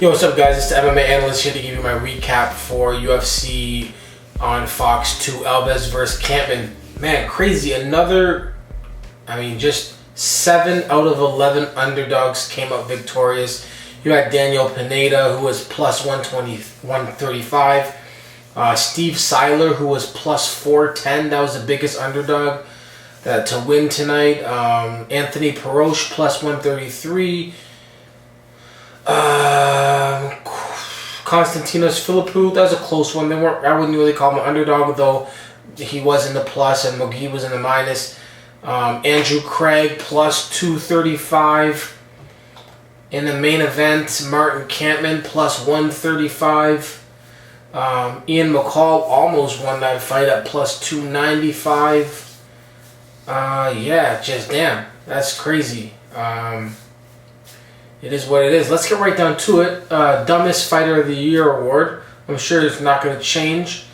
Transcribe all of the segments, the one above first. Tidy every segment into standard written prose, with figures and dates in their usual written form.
Yo, what's up, guys? It's the MMA Analyst here to give you my recap for UFC on Fox 2, Alves versus Kampmann. Man, crazy. Just 7 out of 11 underdogs came up victorious. You had Daniel Pineda, who was plus 120, 135. Steve Seiler, who was plus 410. That was the biggest underdog to win tonight. Anthony Perosh, plus 133. Konstantinos Philippou, that was a close one. I wouldn't really call him an underdog, though he was in the plus and McGee was in the minus. Andrew Craig, plus 235. In the main event, Martin Kampmann, plus 135. Ian McCall almost won that fight at plus 295. Damn, that's crazy. It is what it is. Let's get right down to it. Dumbest Fighter of the Year award. I'm sure it's not going to change.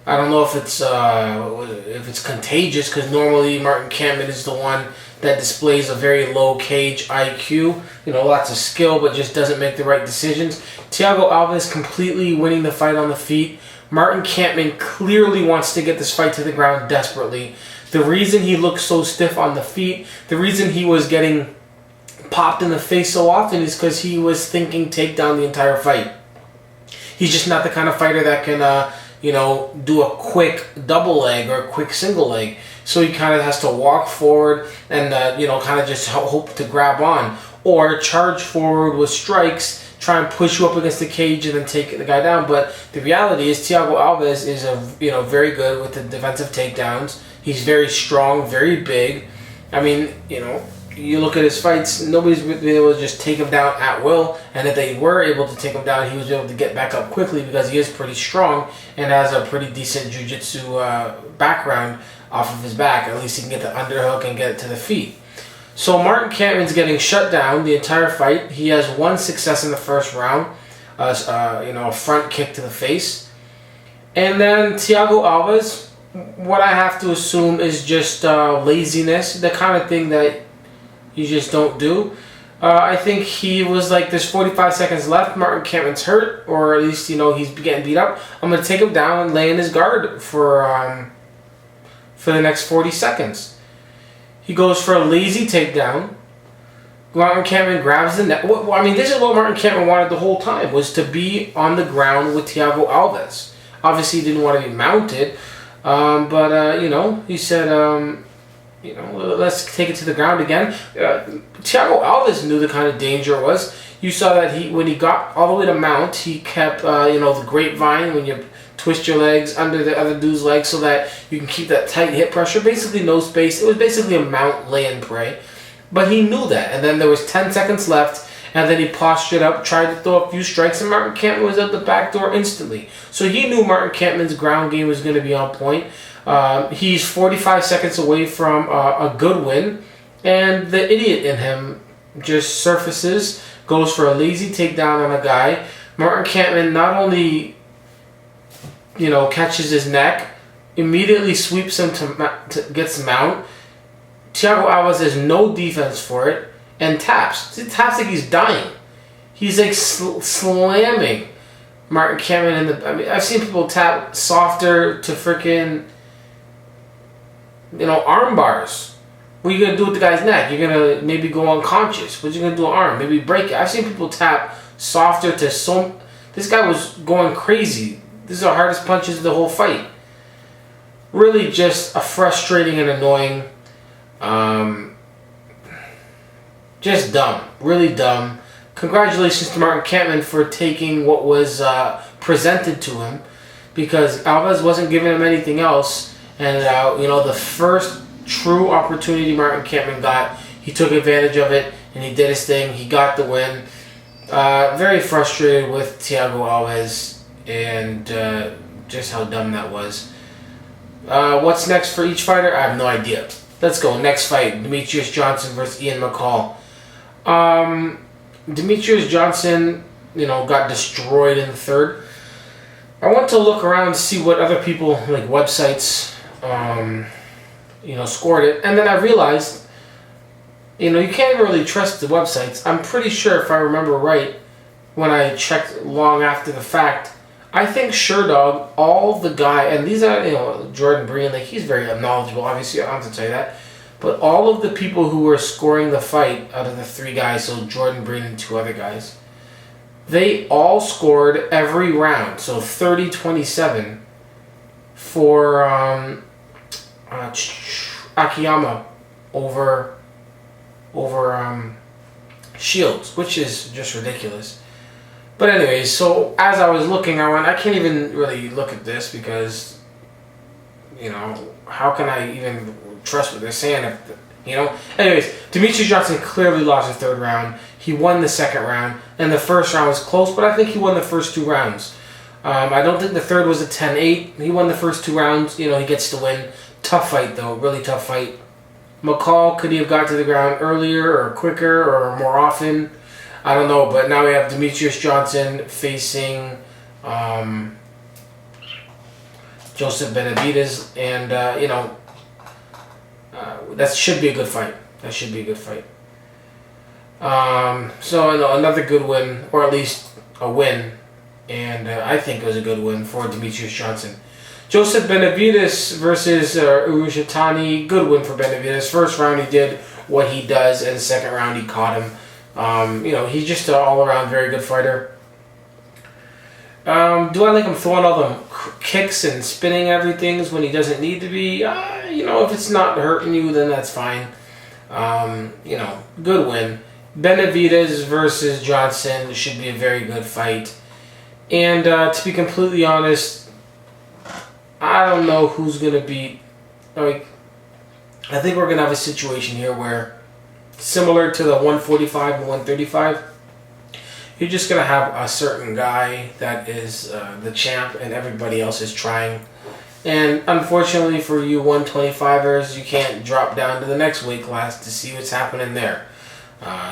I don't know if it's contagious, because normally Martin Kampmann is the one that displays a very low cage IQ. Lots of skill, but just doesn't make the right decisions. Thiago Alves completely winning the fight on the feet. Martin Kampmann clearly wants to get this fight to the ground desperately. The reason he looked so stiff on the feet, the reason he was getting popped in the face so often is because he was thinking takedown the entire fight. He's just not the kind of fighter that can, do a quick double leg or a quick single leg. So he kind of has to walk forward and, kind of just hope to grab on. Or charge forward with strikes, try and push you up against the cage and then take the guy down. But the reality is Thiago Alves is, very good with the defensive takedowns. He's very strong, very big. You look at his fights, nobody's been able to just take him down at will, and if they were able to take him down, he was able to get back up quickly because he is pretty strong and has a pretty decent jiu-jitsu background off of his back. At least he can get the underhook and get it to the feet. So Martin Kampmann's getting shut down the entire fight. He has one success in the first round, a front kick to the face. And then Thiago Alves, what I have to assume is just laziness, the kind of thing that you just don't do. I think he was like, there's 45 seconds left. Martin Kampmann's hurt, or at least, he's getting beat up. I'm going to take him down and lay in his guard for the next 40 seconds. He goes for a lazy takedown. Martin Kampmann grabs the neck. This is what Martin Kampmann wanted the whole time, was to be on the ground with Thiago Alves. Obviously, he didn't want to be mounted, he said, let's take it to the ground again. Thiago Alves knew the kind of danger it was. You saw that when he got all the way to mount, he kept, the grapevine, when you twist your legs under the other dude's legs so that you can keep that tight hip pressure. Basically no space. It was basically a mount, lay and pray. But he knew that. And then there was 10 seconds left, and then he postured up, tried to throw a few strikes, and Martin Kampmann was at the back door instantly. So he knew Martin Kampmann's ground game was going to be on point. He's 45 seconds away from a good win, and the idiot in him just surfaces, goes for a lazy takedown on a guy. Martin Kampmann not only, catches his neck, immediately sweeps him to gets mount. Thiago Alves has no defense for it, and taps. He taps like he's dying. He's like slamming Martin Kampmann in the... I've seen people tap softer to freaking... arm bars. What are you going to do with the guy's neck? You're going to maybe go unconscious. What are you going to do with arm? Maybe break it. I've seen people tap softer to so... This guy was going crazy. These are the hardest punches of the whole fight. Really just a frustrating and annoying... just dumb. Really dumb. Congratulations to Martin Kampmann for taking what was presented to him, because Alves wasn't giving him anything else. And, the first true opportunity Martin Kampmann got, he took advantage of it, and he did his thing. He got the win. Very frustrated with Thiago Alves, and just how dumb that was. What's next for each fighter? I have no idea. Let's go. Next fight, Demetrious Johnson versus Ian McCall. Demetrious Johnson, got destroyed in the third. I went to look around to see what other people, like websites, scored it. And then I realized, you can't really trust the websites. I'm pretty sure, if I remember right, when I checked long after the fact, I think Sherdog, all the guy, and these are, Jordan Breen, like, he's very knowledgeable, obviously, I don't have to tell you that. But all of the people who were scoring the fight out of the 3 guys, so Jordan Breen and 2 other guys, they all scored every round. So 30-27 for Akiyama over Shields, which is just ridiculous. But anyways, so as I was looking, I went, I can't even really look at this because, how can I even trust what they're saying? Anyways, Demetrius Johnson clearly lost the 3rd round. He won the 2nd round, and the 1st round was close, but I think he won the first 2 rounds. I don't think the 3rd was a 10-8. He won the first 2 rounds. He gets to win. Tough fight, though. Really tough fight. McCall, could he have got to the ground earlier or quicker or more often? I don't know, but now we have Demetrius Johnson facing Joseph Benavidez, and that should be a good fight. So another good win, or at least a win, and I think it was a good win for Demetrius Johnson. Joseph Benavidez versus Urushitani, good win for Benavidez. First round he did what he does, and the 2nd round he caught him. He's just an all-around very good fighter. Do I like him throwing all them kicks and spinning everything when he doesn't need to be? If it's not hurting you, then that's fine. Good win. Benavidez versus Johnson should be a very good fight. And to be completely honest, I don't know who's going to beat. I think we're going to have a situation here where, similar to the 145 and 135, you're just going to have a certain guy that is the champ and everybody else is trying. And unfortunately for you 125ers, you can't drop down to the next weight class to see what's happening there.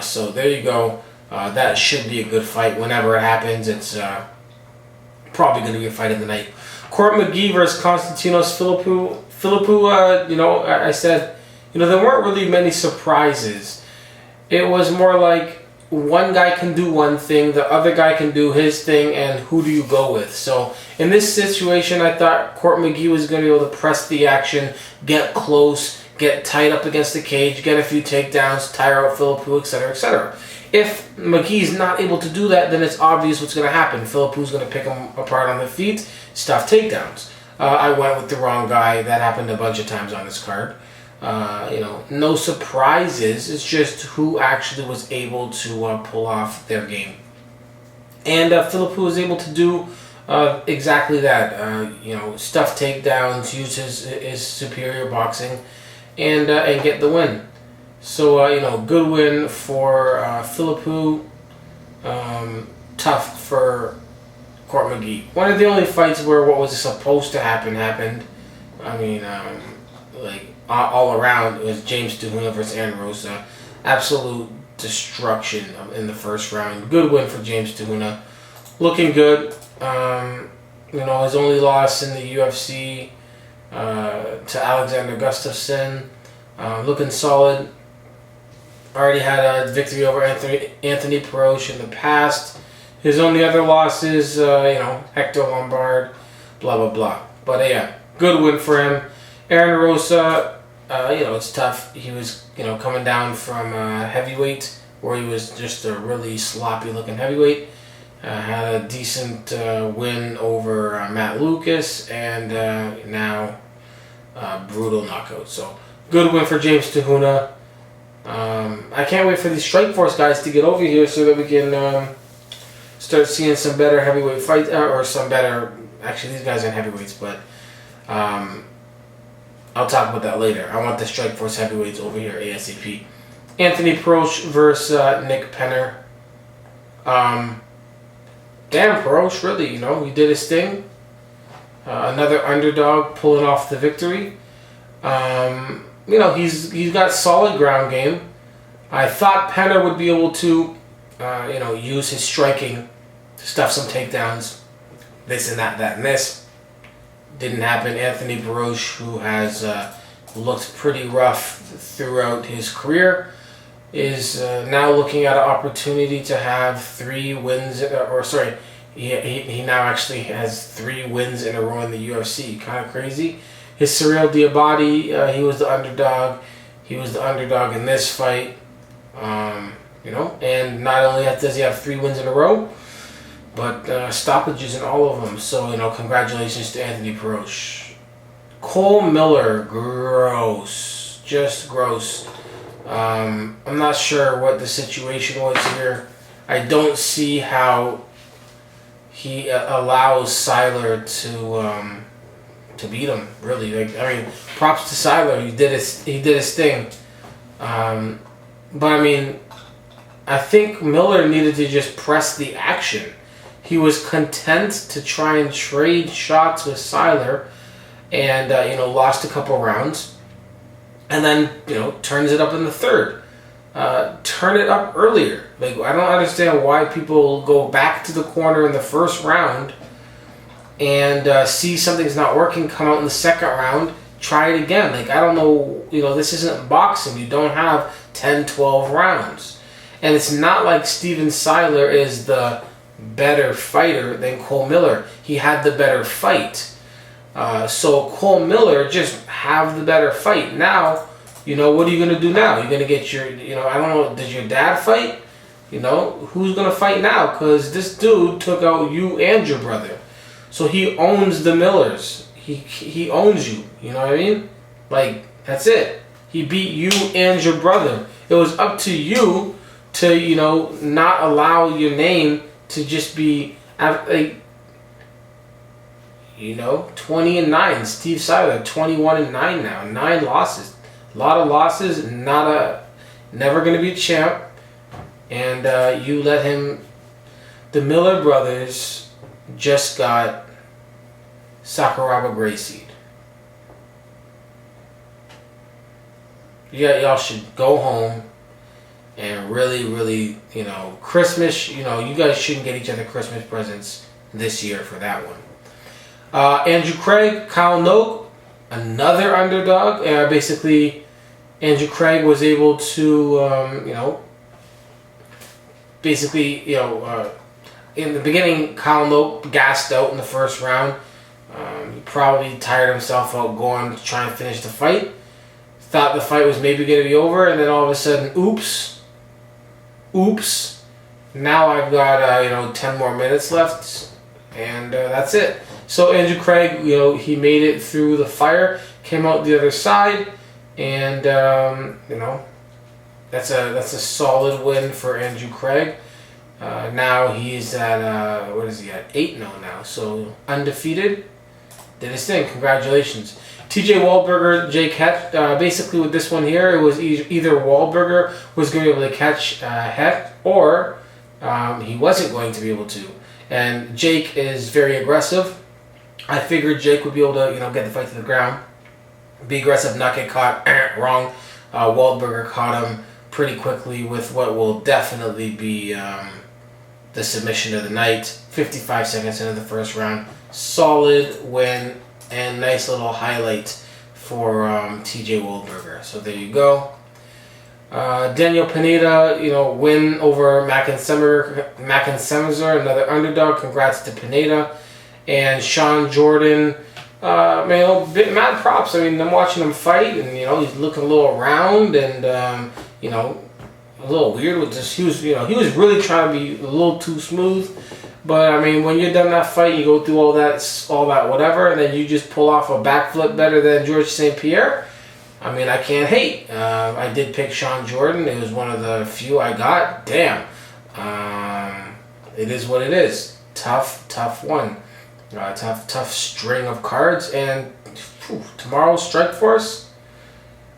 So there you go. That should be a good fight whenever it happens. It's probably going to be a fight of the night. Court McGee versus Konstantinos Philippou. I said, there weren't really many surprises. It was more like one guy can do one thing, the other guy can do his thing, and who do you go with? So in this situation, I thought Court McGee was going to be able to press the action, get close, get tight up against the cage, get a few takedowns, tire out Philippou, etc., etc. If McGee's not able to do that, then it's obvious what's going to happen. Philippou's going to pick him apart on the feet, stuff takedowns. I went with the wrong guy. That happened a bunch of times on this card. No surprises. It's just who actually was able to pull off their game. And Philippou was able to do exactly that. Stuff takedowns, use his superior boxing, and get the win. So, good win for Philippou. Tough for Court McGee. One of the only fights where what was supposed to happen happened. All around, it was James DeHuna versus Aaron Rosa. Absolute destruction in the first round. Good win for James DeHuna. Looking good. His only loss in the UFC to Alexander Gustafsson. Looking solid. Already had a victory over Anthony Perosh in the past. His only other losses, Hector Lombard, blah, blah, blah. But good win for him. Aaron Rosa, it's tough. He was, coming down from heavyweight, where he was just a really sloppy-looking heavyweight. Had a decent win over Matt Lucas, and now brutal knockout. So, good win for James DeHuna. I can't wait for these Strikeforce guys to get over here so that we can start seeing some better heavyweight fights, or some better. Actually, these guys aren't heavyweights, but I'll talk about that later. I want the Strikeforce heavyweights over here ASAP. Anthony Perosh versus Nick Penner. Damn, Perosh, really, he did his thing. Another underdog pulling off the victory. He's got solid ground game. I thought Penner would be able to, use his striking to stuff some takedowns, this and that, and this. Didn't happen. Anthony Perosh, who has looked pretty rough throughout his career, is now looking at an opportunity to have 3 wins, he now actually has 3 wins in a row in the UFC. Kind of crazy. His Cyril Diabate, he was the underdog. He was the underdog in this fight. And not only does he have 3 wins in a row, but stoppages in all of them. So, congratulations to Anthony Perosh. Cole Miller, gross. Just gross. I'm not sure what the situation was here. I don't see how he allows Siler to beat him. Really, props to Siler. He did his thing. But I think Miller needed to just press the action. He was content to try and trade shots with Siler, and lost a couple rounds, and then turns it up in the third. Turn it up earlier. I don't understand why people go back to the corner in the first round and see something's not working, come out in the second round, try it again. I don't know, this isn't boxing. You don't have 10, 12 rounds. And it's not like Steven Siler is the better fighter than Cole Miller. He had the better fight. So Cole Miller, just have the better fight. Now, what are you going to do now? You're going to get your, I don't know, did your dad fight? Who's going to fight now? Because this dude took out you and your brother. So he owns the Millers. He owns you. You know what I mean? That's it. He beat you and your brother. It was up to you to, not allow your name to just be, 20-9. Steve Siler, 21-9 now. 9 losses. A lot of losses. Never going to be a champ. And you let him. The Miller brothers just got Sakuraba Gracie. Yeah, y'all should go home and really, Christmas, you guys shouldn't get each other Christmas presents this year for that one. Andrew Craig, Kyle Noke, another underdog. Basically, Andrew Craig was able to, in the beginning, Kyle Noke gassed out in the first round. He probably tired himself out going to try and finish the fight. Thought the fight was maybe going to be over, and then all of a sudden, oops. Now I've got 10 more minutes left, and that's it. So Andrew Craig, he made it through the fire, came out the other side, and that's a solid win for Andrew Craig. Now he's at what is he at? 8-0 now, so undefeated. Did his thing. Congratulations. TJ Wahlberger, Jake Het. Basically with this one here, it was either Wahlberger was going to be able to catch Het, or he wasn't going to be able to. And Jake is very aggressive. I figured Jake would be able to, get the fight to the ground, be aggressive, not get caught wrong. Wahlberger caught him pretty quickly with what will definitely be the submission of the night. 55 seconds into the first round. Solid win and nice little highlight for TJ Wahlberger. So there you go. Daniel Pineda, win over Mackens Semerzier, another underdog. Congrats to Pineda. And Sean Jordan, mad props. I'm watching him fight, and he's looking a little round, and a little weird with this. He was really trying to be a little too smooth. But when you're done that fight, you go through all that whatever, and then you just pull off a backflip better than George St. Pierre. I can't hate. I did pick Sean Jordan. It was one of the few I got. Damn. It is what it is. Tough one. Tough string of cards. And tomorrow's Strikeforce,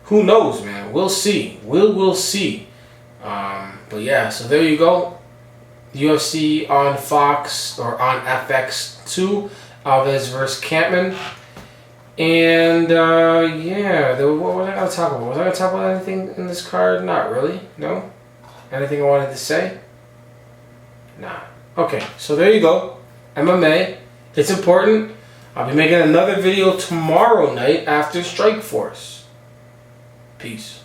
who knows, man? We'll see. We'll see. But yeah, so there you go. UFC on Fox, or on FX2, Alves versus Kampmann. And what was I going to talk about? Was I going to talk about anything in this card? Not really. No? Anything I wanted to say? Nah. Okay, so there you go. MMA. It's important. I'll be making another video tomorrow night after Strikeforce. Peace.